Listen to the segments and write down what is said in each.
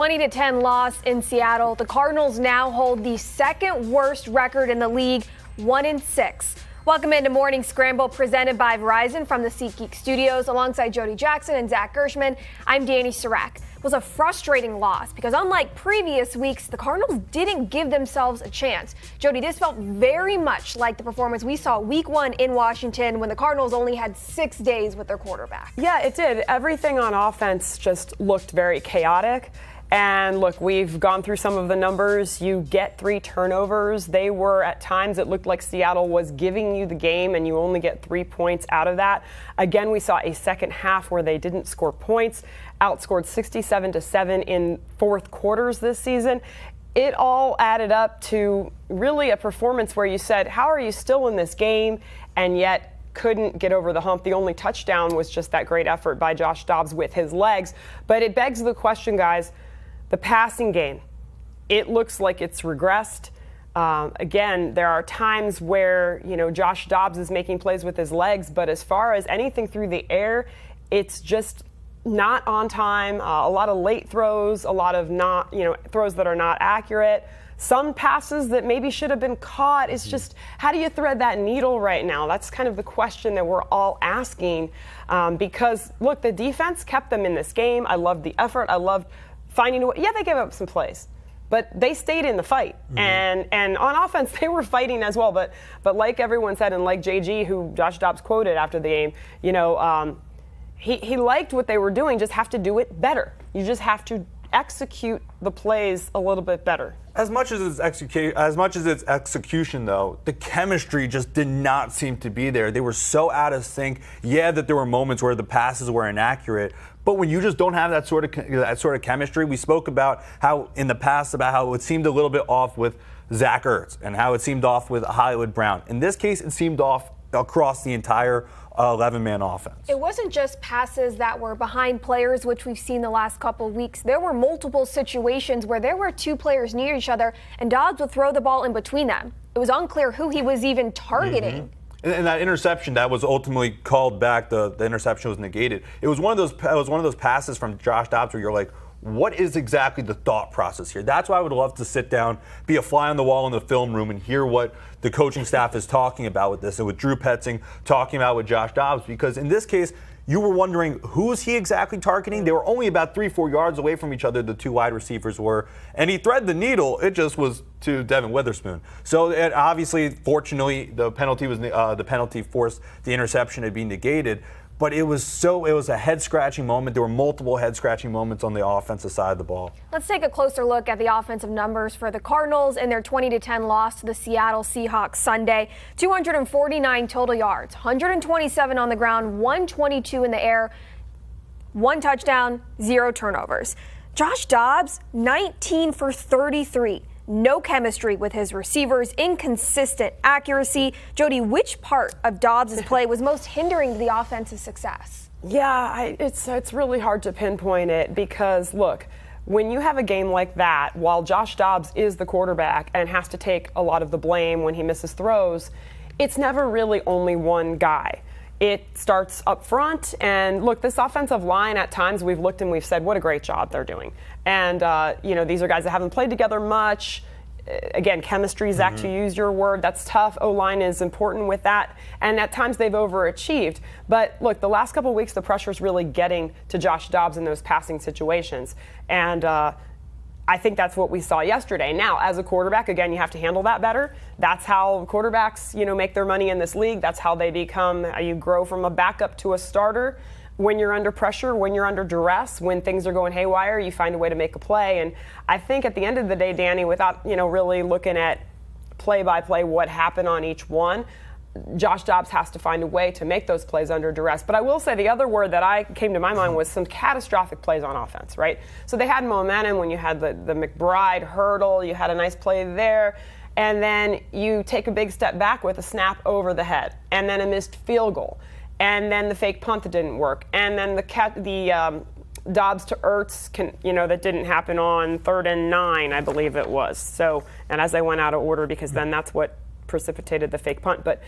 20-10 loss in Seattle. The Cardinals now hold the second worst record in the league, 1-6. Welcome into Morning Scramble, presented by Verizon from the SeatGeek studios. Alongside Jody Jackson and Zach Gershman, I'm Dani Sureck. It was a frustrating loss because unlike previous weeks, the Cardinals didn't give themselves a chance. Jody, this felt very much like the performance we saw week 1 in Washington when the Cardinals only had 6 days with their quarterback. Yeah, it did. Everything on offense just looked very chaotic. And look, we've gone through some of the numbers. You get 3 turnovers. They were, at times, it looked like Seattle was giving you the game, and you only get 3 points out of that. Again, we saw a second half where they didn't score points, outscored 67-7 in fourth quarters this season. It all added up to really a performance where you said, how are you still in this game, and yet couldn't get over the hump. The only touchdown was just that great effort by Josh Dobbs with his legs. But it begs the question, guys, the passing game, it looks like it's regressed. Again, there are times where, Josh Dobbs is making plays with his legs, but as far as anything through the air, it's just not on time. A lot of late throws, a lot of throws that are not accurate. Some passes that maybe should have been caught. It's just, how do you thread that needle right now? That's kind of the question that we're all asking. Because, look, the defense kept them in this game. I loved the effort. I loved finding a way. Yeah, they gave up some plays, but they stayed in the fight. Mm-hmm. And on offense, they were fighting as well. But like everyone said, and like JG, who Josh Dobbs quoted after the game, he liked what they were doing, just have to do it better. You just have to execute the plays a little bit better. As much as its execution, though, the chemistry just did not seem to be there. They were so out of sync. Yeah, that there were moments where the passes were inaccurate, but when you just don't have that sort of chemistry, we spoke about how in the past about how it seemed a little bit off with Zach Ertz and how it seemed off with Hollywood Brown. In this case, it seemed off across the entire 11-man offense. It wasn't just passes that were behind players, which we've seen the last couple of weeks. There were multiple situations where there were 2 players near each other, and Dobbs would throw the ball in between them. It was unclear who he was even targeting. Mm-hmm. And that interception that was ultimately called back, the interception was negated. It was one of those passes from Josh Dobbs where you're like, what is exactly the thought process here? That's why I would love to sit down, be a fly on the wall in the film room, and hear what the coaching staff is talking about with this, and with Drew Petzing talking about with Josh Dobbs, because in this case, you were wondering who is he exactly targeting? They were only about 3-4 yards away from each other, the 2 wide receivers were, and he threaded the needle. It just was to Devin Witherspoon. So obviously, fortunately, the penalty forced the interception to be negated. But it was a head-scratching moment. There were multiple head-scratching moments on the offensive side of the ball. Let's take a closer look at the offensive numbers for the Cardinals in their 20-10 loss to the Seattle Seahawks Sunday. 249 total yards, 127 on the ground, 122 in the air, 1 touchdown, 0 turnovers. Josh Dobbs, 19 for 33. No chemistry with his receivers, inconsistent accuracy. Jody, which part of Dobbs' play was most hindering the offense's success? Yeah, it's really hard to pinpoint it because, look, when you have a game like that, while Josh Dobbs is the quarterback and has to take a lot of the blame when he misses throws, it's never really only one guy. It starts up front, and look, this offensive line, at times we've looked and we've said, what a great job they're doing. And, these are guys that haven't played together much. Again, chemistry, Zach, to use your word, that's tough. O-line is important with that. And at times they've overachieved. But look, the last couple of weeks, the pressure's really getting to Josh Dobbs in those passing situations. And I think that's what we saw yesterday. Now, as a quarterback, again, you have to handle that better. That's how quarterbacks, make their money in this league. That's how they you grow from a backup to a starter. When you're under pressure, when you're under duress, when things are going haywire, you find a way to make a play. And I think at the end of the day, Dani, without, really looking at play-by-play what happened on each one, Josh Dobbs has to find a way to make those plays under duress. But I will say the other word that came to my mind was some catastrophic plays on offense, right? So they had momentum when you had the McBride hurdle, you had a nice play there, and then you take a big step back with a snap over the head, and then a missed field goal, and then the fake punt that didn't work, and then the Dobbs to Ertz, that didn't happen on 3rd and 9, I believe it was. So, and as I went out of order, because then that's what precipitated the fake punt. But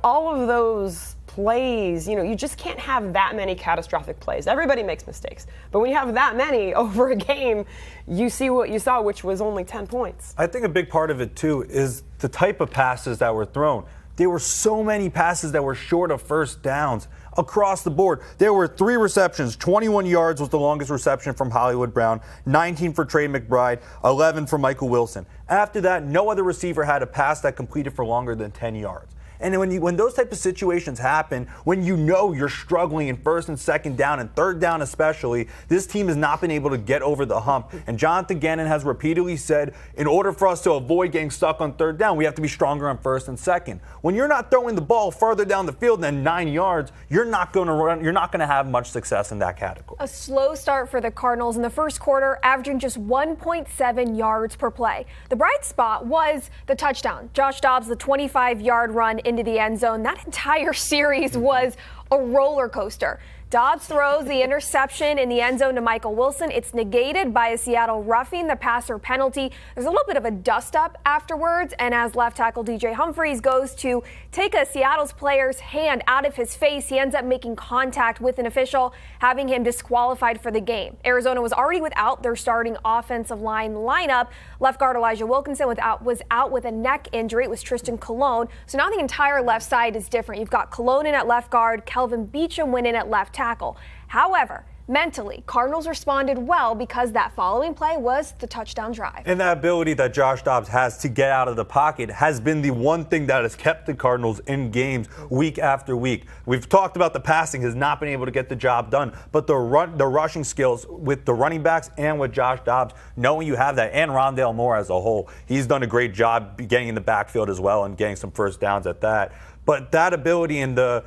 all of those plays, you just can't have that many catastrophic plays. Everybody makes mistakes. But when you have that many over a game, you see what you saw, which was only 10 points. I think a big part of it, too, is the type of passes that were thrown. There were so many passes that were short of first downs across the board. There were 3 receptions. 21 yards was the longest reception from Hollywood Brown, 19 for Trey McBride, 11 for Michael Wilson. After that, no other receiver had a pass that completed for longer than 10 yards. And when those type of situations happen, when you're struggling in first and second down and third down especially, this team has not been able to get over the hump. And Jonathan Gannon has repeatedly said, in order for us to avoid getting stuck on third down, we have to be stronger on first and second. When you're not throwing the ball further down the field than 9 yards, you're not going to have much success in that category. A slow start for the Cardinals in the first quarter, averaging just 1.7 yards per play. The bright spot was the touchdown. Josh Dobbs, the 25-yard run into the end zone. That entire series was a roller coaster. Dobbs throws the interception in the end zone to Michael Wilson. It's negated by a Seattle roughing the passer penalty. There's a little bit of a dust-up afterwards, and as left tackle DJ Humphries goes to take a Seattle's player's hand out of his face, he ends up making contact with an official, having him disqualified for the game. Arizona was already without their starting offensive line lineup. Left guard Elijah Wilkinson was out with a neck injury. It was Tristan Colon. So now the entire left side is different. You've got Colon in at left guard, Kelvin Beachum went in at left tackle. However, mentally, Cardinals responded well because that following play was the touchdown drive. And that ability that Josh Dobbs has to get out of the pocket has been the one thing that has kept the Cardinals in games week after week. We've talked about the passing has not been able to get the job done, but the rushing skills with the running backs and with Josh Dobbs, knowing you have that, and Rondale Moore as a whole, he's done a great job getting in the backfield as well and getting some first downs at that. But that ability and the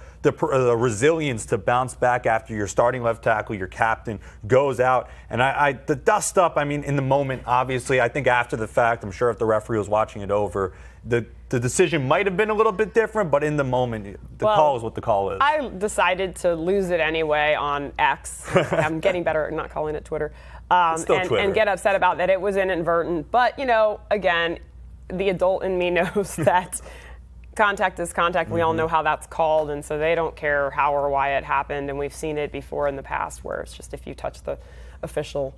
resilience to bounce back after your starting left tackle, your captain, goes out. And the dust up, in the moment, obviously, I think after the fact, I'm sure if the referee was watching it over, the decision might have been a little bit different, but in the moment, call is what the call is. I decided to lose it anyway on X. I'm getting better at not calling it Twitter. Twitter. And get upset about that. It was inadvertent. But, again, the adult in me knows that contact is contact. We all know how that's called, and so they don't care how or why it happened. And we've seen it before in the past where it's just if you touch the official,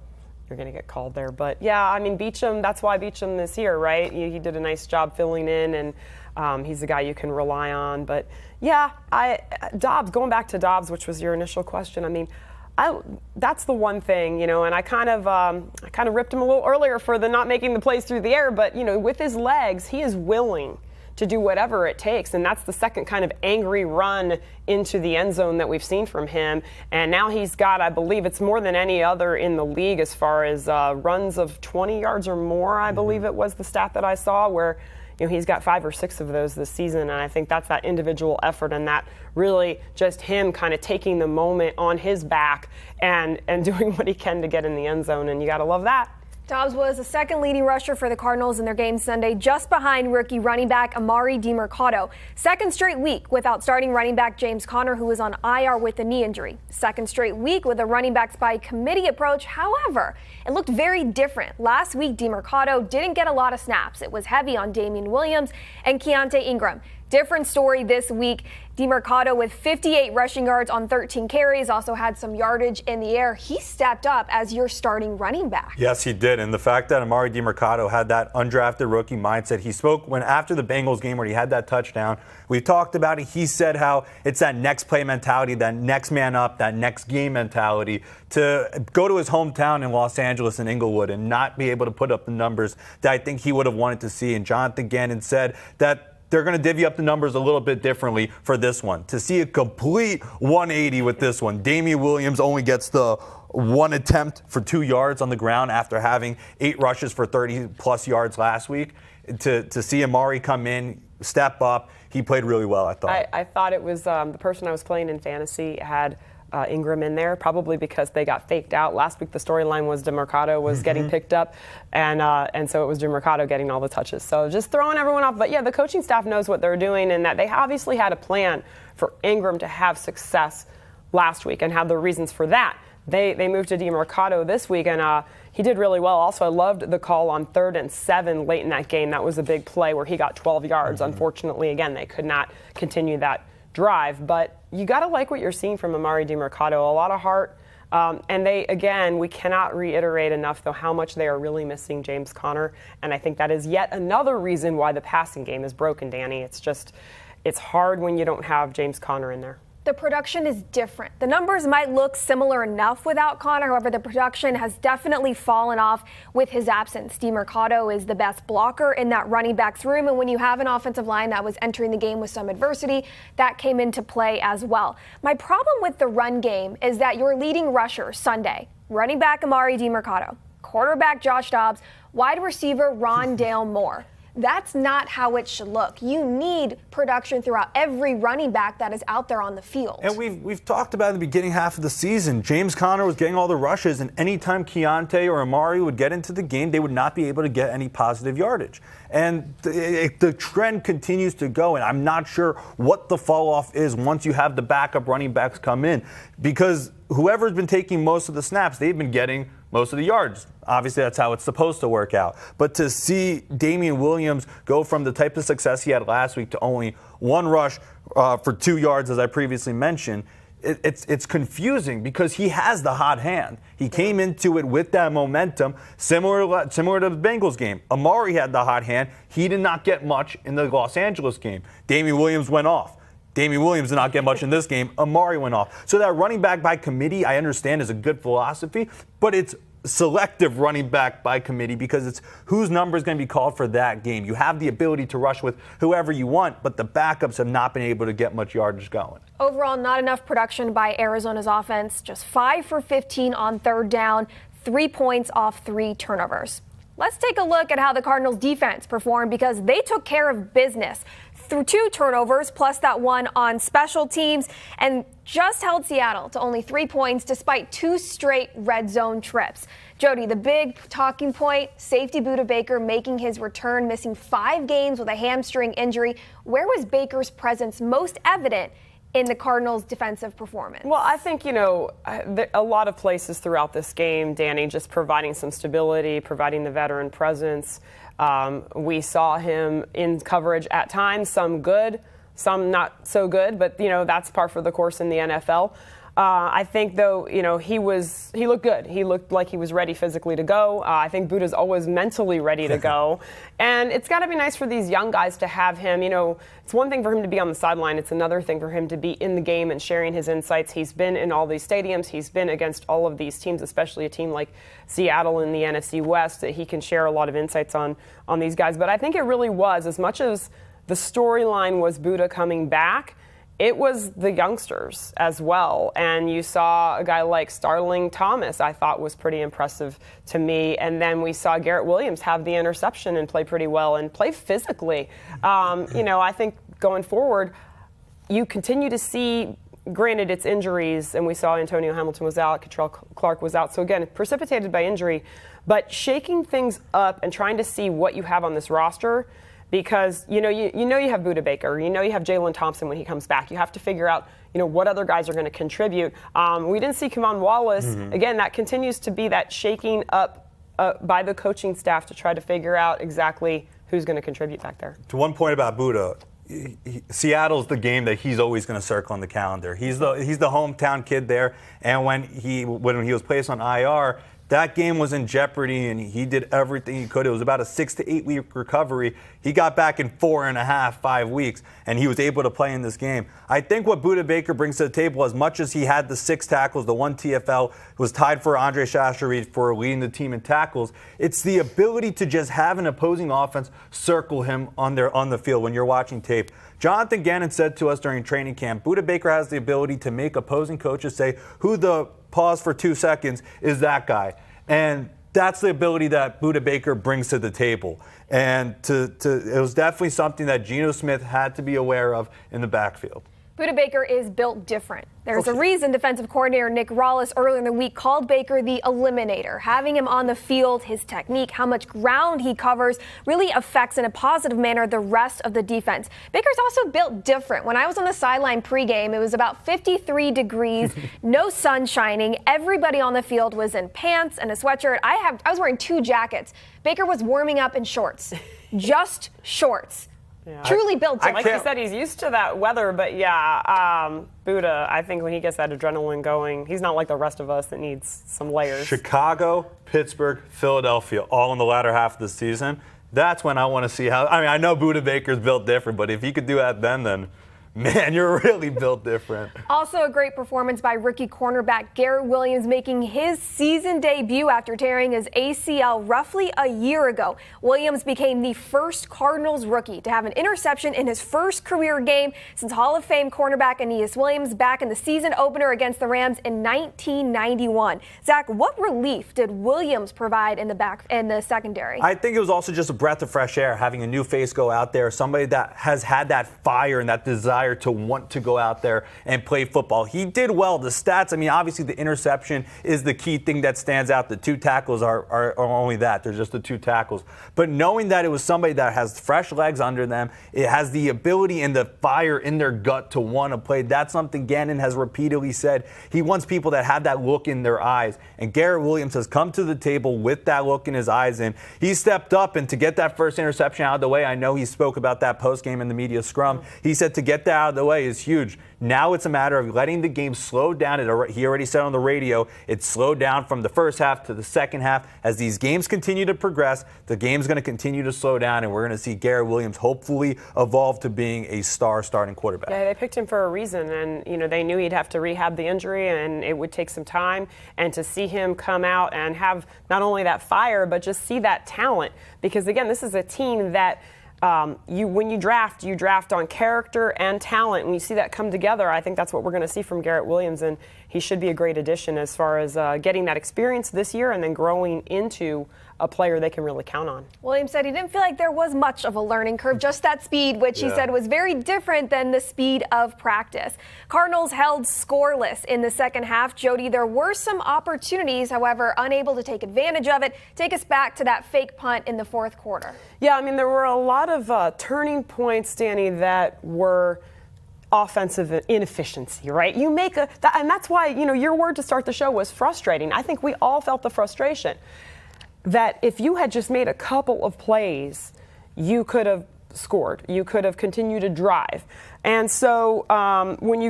you're going to get called there. But, yeah, Beachum, that's why Beachum is here, right? He did a nice job filling in, and he's a guy you can rely on. But, yeah, Dobbs, going back to Dobbs, which was your initial question, that's the one thing, and I kind of ripped him a little earlier for the not making the plays through the air. But, with his legs, he is willing to do whatever it takes. And that's the second kind of angry run into the end zone that we've seen from him. And now he's got, I believe it's more than any other in the league as far as runs of 20 yards or more, I believe it was the stat that I saw, where he's got 5 or 6 of those this season. And I think that's that individual effort and that really just him kind of taking the moment on his back and doing what he can to get in the end zone. And you got to love that. Dobbs was the second leading rusher for the Cardinals in their game Sunday, just behind rookie running back Amari DiMercato. Second straight week without starting running back James Conner, who was on IR with a knee injury. Second straight week with a running backs by committee approach. However, it looked very different. Last week, DiMercato didn't get a lot of snaps. It was heavy on Damian Williams and Keontae Ingram. Different story this week. DiMercato with 58 rushing yards on 13 carries, also had some yardage in the air. He stepped up as your starting running back. Yes, he did. And the fact that Amari DiMercato had that undrafted rookie mindset, he spoke after the Bengals game where he had that touchdown. We talked about it. He said how it's that next play mentality, that next man up, that next game mentality to go to his hometown in Los Angeles and Inglewood and not be able to put up the numbers that I think he would have wanted to see. And Jonathan Gannon said that they're going to divvy up the numbers a little bit differently for this one. To see a complete 180 with this one, Damian Williams only gets the one attempt for 2 yards on the ground after having 8 rushes for 30-plus yards last week. To see Amari come in, step up, he played really well, I thought. I thought it was the person I was playing in fantasy had Ingram in there, probably because they got faked out. Last week the storyline was DiMercato was getting picked up, and so it was DiMercato getting all the touches. So just throwing everyone off. But yeah, the coaching staff knows what they're doing, and that they obviously had a plan for Ingram to have success last week and have the reasons for that. They moved to DiMercato this week, and he did really well. Also, I loved the call on 3rd and 7 late in that game. That was a big play where he got 12 yards. Unfortunately, again, they could not continue that drive. But you got to like what you're seeing from Emari Demercado. A lot of heart. And we cannot reiterate enough, though, how much they are really missing James Conner. And I think that is yet another reason why the passing game is broken, Dani. It's hard when you don't have James Conner in there. The production is different. The numbers might look similar enough without Conner. However, the production has definitely fallen off with his absence. Demercado is the best blocker in that running back's room. And when you have an offensive line that was entering the game with some adversity, that came into play as well. My problem with the run game is that your leading rusher Sunday, running back Emari Demercado, quarterback Josh Dobbs, wide receiver Rondale Moore. That's not how it should look. You need production throughout every running back that is out there on the field. And we've talked about in the beginning half of the season, James Conner was getting all the rushes, and anytime Keontae or Emari would get into the game, they would not be able to get any positive yardage. And the trend continues to go, and I'm not sure what the fall off is once you have the backup running backs come in, because whoever's been taking most of the snaps, they've been getting most of the yards. Obviously, that's how it's supposed to work out. But to see Damian Williams go from the type of success he had last week to only one rush for 2 yards, as I previously mentioned, it's confusing because he has the hot hand. He came into it with that momentum, similar to the Bengals game. Emari had the hot hand. He did not get much in the Los Angeles game. Damian Williams went off. Damian Williams did not get much in this game. Emari went off. So that running back by committee, I understand, is a good philosophy, but it's selective running back by committee because it's whose number is going to be called for that game. You have the ability to rush with whoever you want, but the backups have not been able to get much yardage going. Overall, not enough production by Arizona's offense. Just 5 for 15 on 3rd down, 3 points off 3 turnovers. Let's take a look at how the Cardinals defense performed because they took care of business through 2 turnovers plus that one on special teams and just held Seattle to only 3 points despite 2 straight red zone trips. Jody, the big talking point, safety Budda Baker making his return, missing 5 games with a hamstring injury. Where was Baker's presence most evident in the Cardinals' defensive performance? Well, I think, a lot of places throughout this game, Dani, just providing some stability, providing the veteran presence. We saw him in coverage at times, some good, some not so good, but, that's par for the course in the NFL. I think, though, he looked good. He looked like he was ready physically to go. I think Budda's always mentally ready to go. And it's got to be nice for these young guys to have him. It's one thing for him to be on the sideline. It's another thing for him to be in the game and sharing his insights. He's been in all these stadiums. He's been against all of these teams, especially a team like Seattle in the NFC West, that he can share a lot of insights on these guys. But I think it really was, as much as the storyline was Budda coming back, it was the youngsters as well. And you saw a guy like Starling Thomas, I thought was pretty impressive to me. And then we saw Garrett Williams have the interception and play pretty well and play physically. I think going forward, you continue to see, granted it's injuries, and we saw Antonio Hamilton was out, Cottrell Clark was out. So again, precipitated by injury, but shaking things up and trying to see what you have on this roster. Because, you have Budda Baker, you have Jalen Thompson when he comes back. You have to figure out, what other guys are going to contribute. We didn't see Kevon Wallace. Mm-hmm. Again, that continues to be that shaking up by the coaching staff to try to figure out exactly who's going to contribute back there. To one point about Budda, Seattle's the game that he's always going to circle on the calendar. He's the hometown kid there, and when he was placed on IR, that game was in jeopardy, and he did everything he could. It was about a 6 to 8 week recovery. He got back in 4.5, 5 weeks, and he was able to play in this game. I think what Budda Baker brings to the table, as much as he had the 6 tackles, the 1 TFL, was tied for Andre Shacharit for leading the team in tackles, it's the ability to just have an opposing offense circle him on the field when you're watching tape. Jonathan Gannon said to us during training camp, Budda Baker has the ability to make opposing coaches say who the pause for 2 seconds is that guy. And that's the ability that Budda Baker brings to the table. And it was definitely something that Geno Smith had to be aware of in the backfield. Budda Baker is built different. There's a reason defensive coordinator Nick Rawlis earlier in the week called Baker the eliminator. Having him on the field, his technique, how much ground he covers really affects in a positive manner the rest of the defense. Baker's also built different. When I was on the sideline pregame, it was about 53 degrees, no sun shining. Everybody on the field was in pants and a sweatshirt. I was wearing 2 jackets. Baker was warming up in shorts, just shorts. Yeah. Truly built different. Like you said, he's used to that weather, but Budda, I think when he gets that adrenaline going, he's not like the rest of us that needs some layers. Chicago, Pittsburgh, Philadelphia, all in the latter half of the season. That's when I want to see how. I mean, I know Budda Baker's built different, but if he could do that then man, you're really built different. Also a great performance by rookie cornerback Garrett Williams, making his season debut after tearing his ACL roughly a year ago. Williams became the first Cardinals rookie to have an interception in his first career game since Hall of Fame cornerback Aeneas Williams back in the season opener against the Rams in 1991. Zach, what relief did Williams provide in the secondary? I think it was also just a breath of fresh air, having a new face go out there, somebody that has had that fire and that desire to want to go out there and play football. He did well. The stats, I mean, obviously the interception is the key thing that stands out. The 2 tackles are only that. They're just the 2 tackles. But knowing that it was somebody that has fresh legs under them, it has the ability and the fire in their gut to want to play. That's something Gannon has repeatedly said. He wants people that have that look in their eyes. And Garrett Williams has come to the table with that look in his eyes, and he stepped up, and to get that first interception out of the way, I know he spoke about that post-game in the media scrum. He said to get that out of the way is huge. Now it's a matter of letting the game slow down. He already said on the radio, it slowed down from the first half to the second half. As these games continue to progress, the game's going to continue to slow down, and we're going to see Garrett Williams hopefully evolve to being a star starting quarterback. Yeah, they picked him for a reason, and they knew he'd have to rehab the injury, and it would take some time. And to see him come out and have not only that fire, but just see that talent, because again, this is a team that when you draft on character and talent. When you see that come together, I think that's what we're going to see from Garrett Williams, and he should be a great addition as far as getting that experience this year and then growing into a player they can really count on. Williams said he didn't feel like there was much of a learning curve, just that speed, which he said was very different than the speed of practice. Cardinals held scoreless in the second half. Jody, there were some opportunities, however, unable to take advantage of it. Take us back to that fake punt in the fourth quarter. Yeah, I mean, there were a lot of turning points, Dani, that were offensive inefficiency, right? You make and that's why, your word to start the show was frustrating. I think we all felt the frustration that if you had just made a couple of plays, you could have scored. You could have continued to drive. And so when you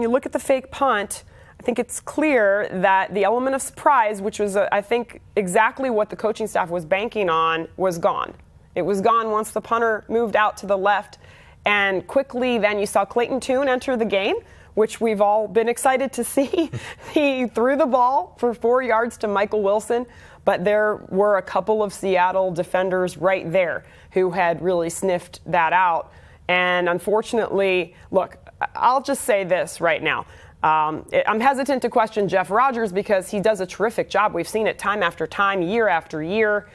look at the fake punt, I think it's clear that the element of surprise, which was, I think, exactly what the coaching staff was banking on, was gone. It was gone once the punter moved out to the left. And quickly then you saw Clayton Tune enter the game, which we've all been excited to see. He threw the ball for 4 yards to Michael Wilson, but there were a couple of Seattle defenders right there who had really sniffed that out. And unfortunately, look, I'll just say this right now. I'm hesitant to question Jeff Rodgers because he does a terrific job. We've seen it time after time, year after year.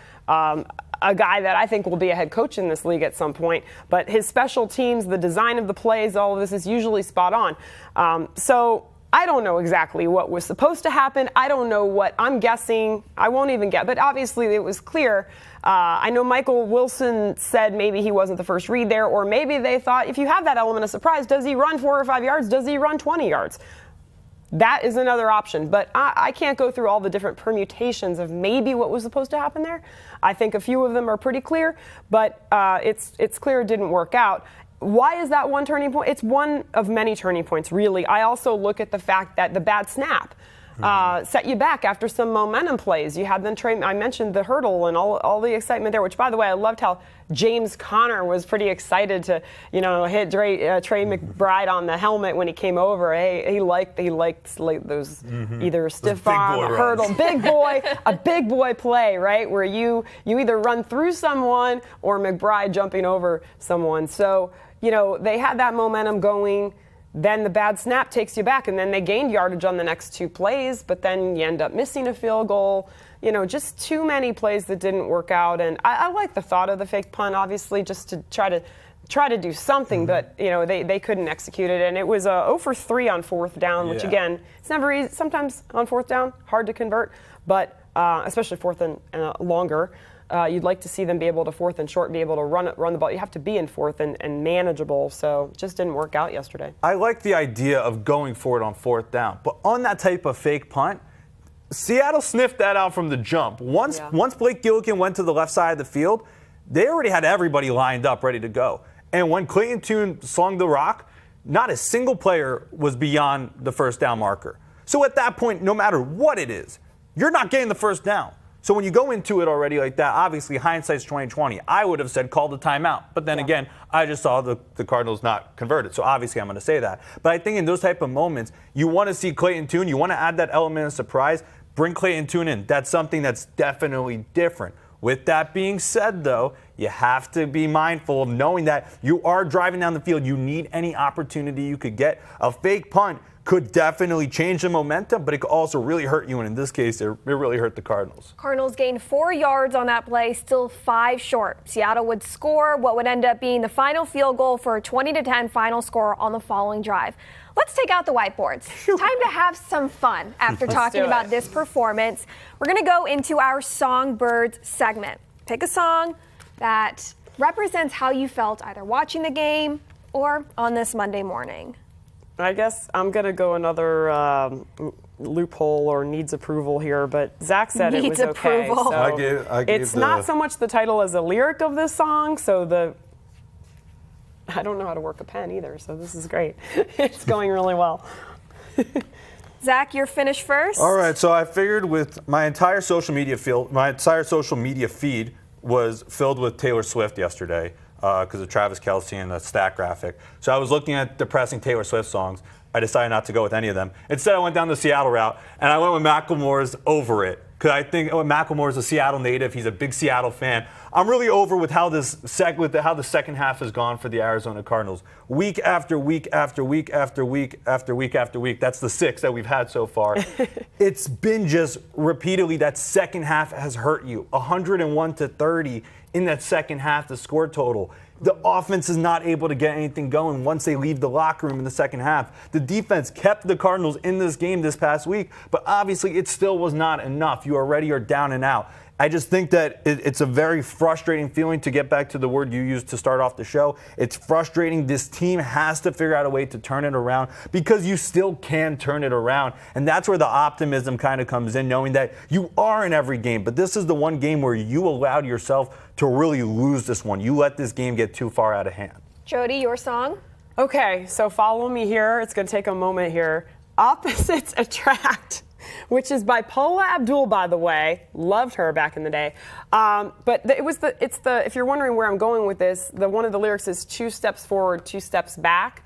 A guy that I think will be a head coach in this league at some point. But his special teams, the design of the plays, all of this is usually spot on. So I don't know exactly what was supposed to happen. I don't know what I'm guessing. I won't even get. But obviously it was clear. I know Michael Wilson said maybe he wasn't the first read there, or maybe they thought if you have that element of surprise, does he run 4 or 5 yards? Does he run 20 yards? That is another option, but I can't go through all the different permutations of maybe what was supposed to happen there. I think a few of them are pretty clear, but it's clear it didn't work out. Why is that one turning point? It's one of many turning points, really. I also look at the fact that the bad snap set you back after some momentum plays. You had them I mentioned the hurdle and all the excitement there, which, by the way, I loved how James Conner was pretty excited to, hit Trey McBride on the helmet when he came over. He liked those either stiff arm, a hurdle, a big boy play, right? Where you either run through someone or McBride jumping over someone. So, they had that momentum going. Then the bad snap takes you back, and then they gained yardage on the next 2 plays, but then you end up missing a field goal. Just too many plays that didn't work out. And I like the thought of the fake punt, obviously, just to try to try to do something, but they couldn't execute it, and it was 0 for 3 on 4th down, which again, it's never easy. Sometimes on 4th down, hard to convert, but especially 4th and longer. You'd like to see them be able to 4th and short, be able to run the ball. You have to be in 4th and manageable, so it just didn't work out yesterday. I like the idea of going for it on 4th down, but on that type of fake punt, Seattle sniffed that out from the jump. Once Blake Gillikin went to the left side of the field, they already had everybody lined up ready to go. And when Clayton Tune slung the rock, not a single player was beyond the 1st down marker. So at that point, no matter what it is, you're not getting the 1st down. So when you go into it already like that, obviously hindsight's 20/20. I would have said call the timeout. But then again, I just saw the Cardinals not converted. So obviously I'm going to say that. But I think in those type of moments, you want to see Clayton Tune. You want to add that element of surprise. Bring Clayton Tune in. That's something that's definitely different. With that being said, though, you have to be mindful of knowing that you are driving down the field. You need any opportunity you could get. A fake punt could definitely change the momentum, but it could also really hurt you. And in this case, it really hurt the Cardinals. Cardinals gained 4 yards on that play, still 5 short. Seattle would score what would end up being the final field goal for a 20-10 final score on the following drive. Let's take out the whiteboards. Time to have some fun after talking about this performance. We're going to go into our Songbirds segment. Pick a song that represents how you felt either watching the game or on this Monday morning. I guess I'm going to go another loophole or needs approval here, but Zach said it was okay. Approval. So I gave it's not so much the title as the lyric of this song, so I don't know how to work a pen either, so this is great. It's going really well. Zach, you're finished first. All right, so I figured with my entire social media feed was filled with Taylor Swift yesterday because of Travis Kelce and the stat graphic. So I was looking at depressing Taylor Swift songs. I decided not to go with any of them. Instead, I went down the Seattle route, and I went with Macklemore's Over It. Because I think Macklemore's a Seattle native. He's a big Seattle fan. I'm really over with how the second half has gone for the Arizona Cardinals. Week after week after week after week after week after week. That's the 6 that we've had so far. It's been just repeatedly that second half has hurt you. 101-30 in that second half, the score total. The offense is not able to get anything going once they leave the locker room in the second half. The defense kept the Cardinals in this game this past week, but obviously it still was not enough. You already are down and out. I just think that it's a very frustrating feeling, to get back to the word you used to start off the show. It's frustrating. This team has to figure out a way to turn it around, because you still can turn it around. And that's where the optimism kind of comes in, knowing that you are in every game. But this is the one game where you allowed yourself to really lose this one. You let this game get too far out of hand. Jody, your song? Okay, so follow me here. It's going to take a moment here. Opposites Attract, which is by Paula Abdul, by the way. Loved her back in the day. But if you're wondering where I'm going with this, one of the lyrics is 2 steps forward, 2 steps back.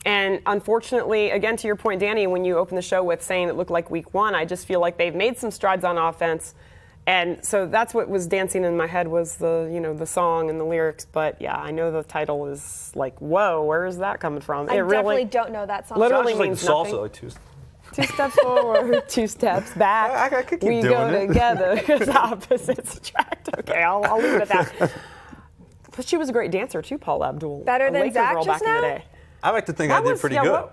And unfortunately, again, to your point, Dani, when you opened the show with saying it looked like week 1, I just feel like they've made some strides on offense. And so that's what was dancing in my head, was the song and the lyrics. But yeah, I know the title is like, whoa, where is that coming from? I definitely don't know that song. Literally Sounds like means salsa, nothing. like 2 steps forward, 2 steps back. I could keep we doing go it. together because opposites attract. Okay, I'll leave it at that. But she was a great dancer too, Paula Abdul. Better than Laker Zach girl just back in the now? day. I like to think That I did was- pretty yeah, good. what-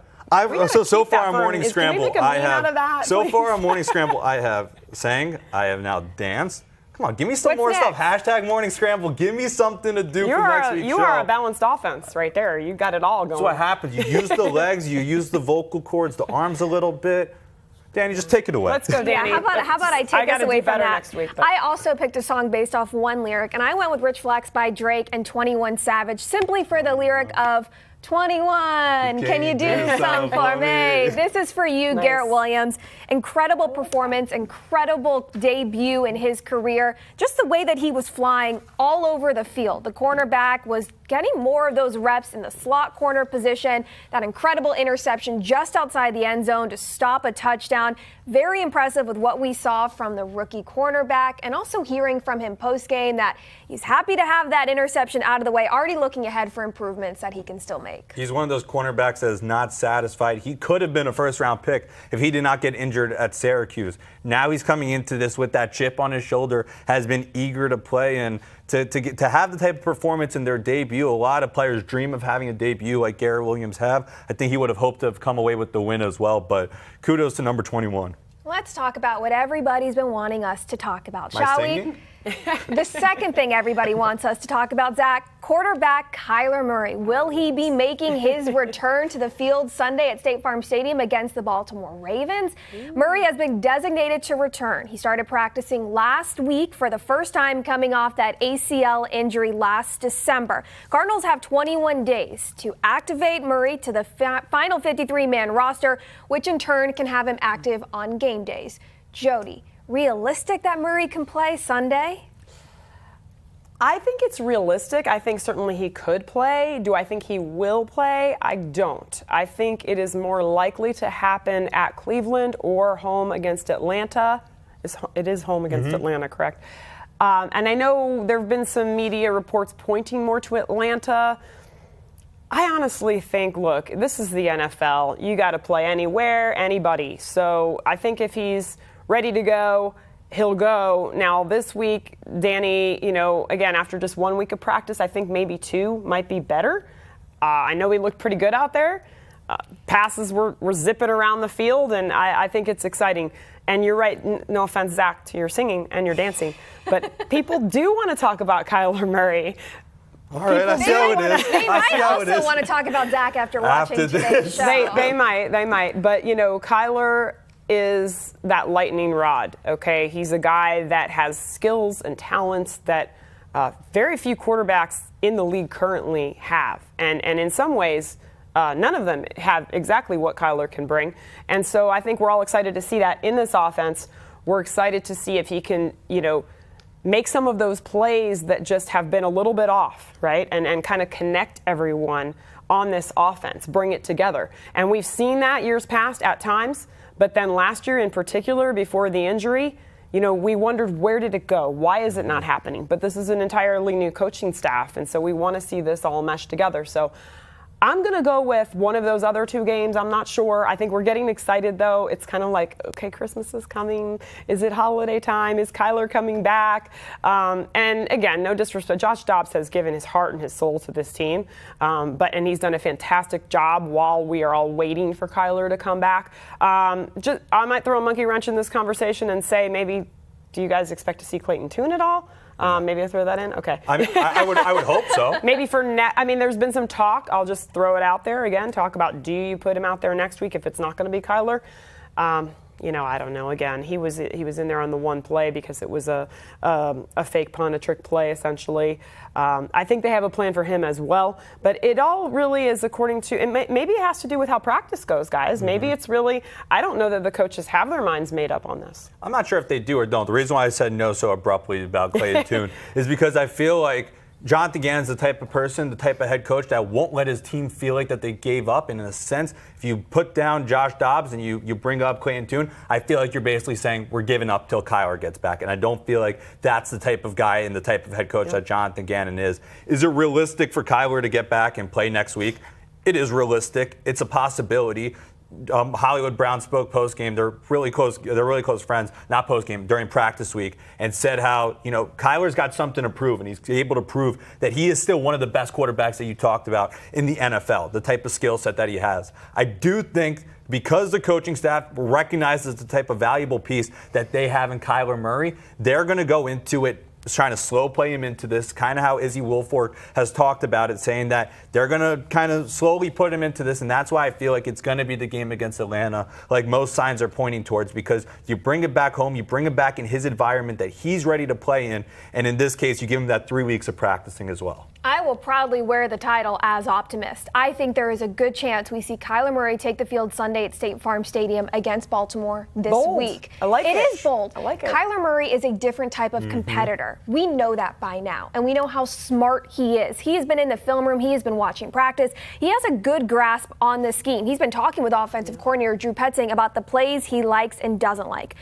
we gotta So keep far that on for- Morning can we Scramble, make a I meme out of that, have. So please? far on Morning Scramble, I have sang. I have now danced. Come on, give me some What's more next? stuff. # Morning Scramble. Give me something to do for next week's You show. are a balanced offense right there. You got it all going. That's what happens. You use the legs, you use the vocal cords, the arms a little bit. Dani, just take it away. Let's go, Dani. Yeah, how about I take us gotta away do from better that? next week, but- I also picked a song based off one lyric, and I went with Rich Flex by Drake and 21 Savage, simply for the lyric of 21, can you do something for me? This is for you, Nice. Garrett Williams. Incredible performance, incredible debut in his career. Just the way that he was flying all over the field. The cornerback was getting more of those reps in the slot corner position. That incredible interception just outside the end zone to stop a touchdown. Very impressive with what we saw from the rookie cornerback, and also hearing from him post-game that he's happy to have that interception out of the way, already looking ahead for improvements that he can still make. He's one of those cornerbacks that is not satisfied. He could have been a first-round pick if he did not get injured at Syracuse. Now he's coming into this with that chip on his shoulder, has been eager to play, and to have the type of performance in their debut, a lot of players dream of having a debut like Garrett Williams have. I think he would have hoped to have come away with the win as well, but kudos to number 21. Let's talk about what everybody's been wanting us to talk about, shall we? The second thing everybody wants us to talk about, Zach, quarterback Kyler Murray. Will he be making his return to the field Sunday at State Farm Stadium against the Baltimore Ravens? Murray has been designated to return. He started practicing last week for the first time coming off that ACL injury last December. Cardinals have 21 days to activate Murray to the final 53-man roster, which in turn can have him active on game days. Jody, realistic that Murray can play Sunday? I think it's realistic. I think certainly he could play. Do I think he will play? I don't. I think it is more likely to happen at Cleveland or home against Atlanta. It is home against Atlanta, correct? And I know there have been some media reports pointing more to Atlanta. I honestly think, look, this is the NFL. You got to play anywhere, anybody. So I think if he's ready to go, he'll go. Now, this week, Dani, again, after just 1 week of practice, I think maybe 2 might be better. I know he looked pretty good out there. Passes were zipping around the field, and I think it's exciting. And you're right, no offense, Zach, to your singing and your dancing, but people do want to talk about Kyler Murray. All right, I see how it is. They might also want to talk about Zach after watching today's show. They might. But, Kyler is that lightning rod, okay? He's a guy that has skills and talents that very few quarterbacks in the league currently have. And in some ways, none of them have exactly what Kyler can bring. And so I think we're all excited to see that in this offense. We're excited to see if he can, make some of those plays that just have been a little bit off, right? And kind of connect everyone on this offense, bring it together. And we've seen that years past at times. But then last year in particular, before the injury, we wondered, where did it go? Why is it not happening? But this is an entirely new coaching staff, and so we want to see this all mesh together. So I'm going to go with one of those other 2 games. I'm not sure. I think we're getting excited, though. It's kind of like, okay, Christmas is coming. Is it holiday time? Is Kyler coming back? And again, no disrespect. Josh Dobbs has given his heart and his soul to this team, and he's done a fantastic job while we are all waiting for Kyler to come back. I might throw a monkey wrench in this conversation and say, maybe, do you guys expect to see Clayton Tune at all? Maybe I throw that in? Okay. I would hope so. Maybe there's been some talk. I'll just throw it out there again. Talk about, do you put him out there next week if it's not going to be Kyler? I don't know. Again, he was in there on the one play because it was a fake punt, a trick play, essentially. I think they have a plan for him as well. But it all really is according to, maybe it has to do with how practice goes, guys. Maybe it's really, I don't know that the coaches have their minds made up on this. I'm not sure if they do or don't. The reason why I said no so abruptly about Clayton Tune is because I feel like Jonathan Gannon's the type of person, the type of head coach that won't let his team feel like that they gave up. And in a sense, if you put down Josh Dobbs and you bring up Clayton Tune, I feel like you're basically saying we're giving up till Kyler gets back. And I don't feel like that's the type of guy and the type of head coach that Jonathan Gannon is. Is it realistic for Kyler to get back and play next week? It is realistic. It's a possibility. Hollywood Brown spoke post-game. They're really close friends, not post-game, during practice week, and said how, Kyler's got something to prove, and he's able to prove that he is still one of the best quarterbacks that you talked about in the NFL, the type of skill set that he has. I do think because the coaching staff recognizes the type of valuable piece that they have in Kyler Murray, they're going to go into it trying to slow play him into this, kind of how Izzy Wilfork has talked about it, saying that they're going to kind of slowly put him into this, and that's why I feel like it's going to be the game against Atlanta, like most signs are pointing towards, because you bring it back home, you bring him back in his environment that he's ready to play in, and in this case, you give him that 3 weeks of practicing as well. I will proudly wear the title as optimist. I think there is a good chance we see Kyler Murray take the field Sunday at State Farm Stadium against Baltimore this week. I like it. It is bold. I like it. Kyler Murray is a different type of competitor. We know that by now, and we know how smart he is. He has been in the film room. He has been watching practice. He has a good grasp on the scheme. He's been talking with offensive coordinator Drew Petzing about the plays he likes and doesn't like.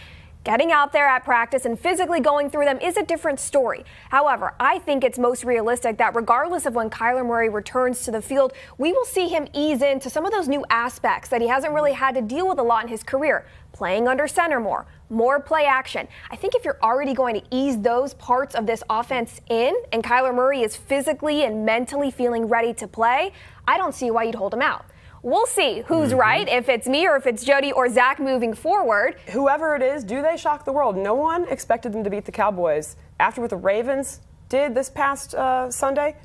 Getting out there at practice and physically going through them is a different story. However, I think it's most realistic that regardless of when Kyler Murray returns to the field, we will see him ease into some of those new aspects that he hasn't really had to deal with a lot in his career. Playing under center more play action. I think if you're already going to ease those parts of this offense in and Kyler Murray is physically and mentally feeling ready to play, I don't see why you'd hold him out. We'll see who's right, if it's me or if it's Jody or Zach moving forward. Whoever it is, do they shock the world? No one expected them to beat the Cowboys. After what the Ravens did this past Sunday,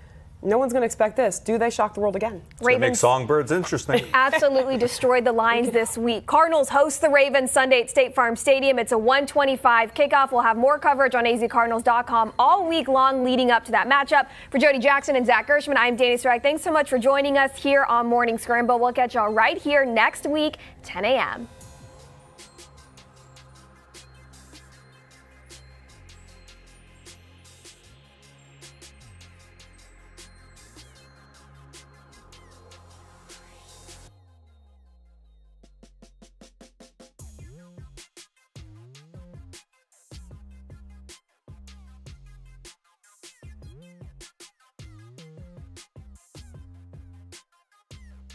no one's going to expect this. Do they shock the world again? It's going to make Songbirds interesting. Absolutely destroyed the Lions this week. Cardinals host the Ravens Sunday at State Farm Stadium. It's a 1:25 kickoff. We'll have more coverage on azcardinals.com all week long leading up to that matchup. For Jody Jackson and Zach Gershman, I'm Dani Sureck. Thanks so much for joining us here on Morning Scramble. We'll catch y'all right here next week, 10 a.m.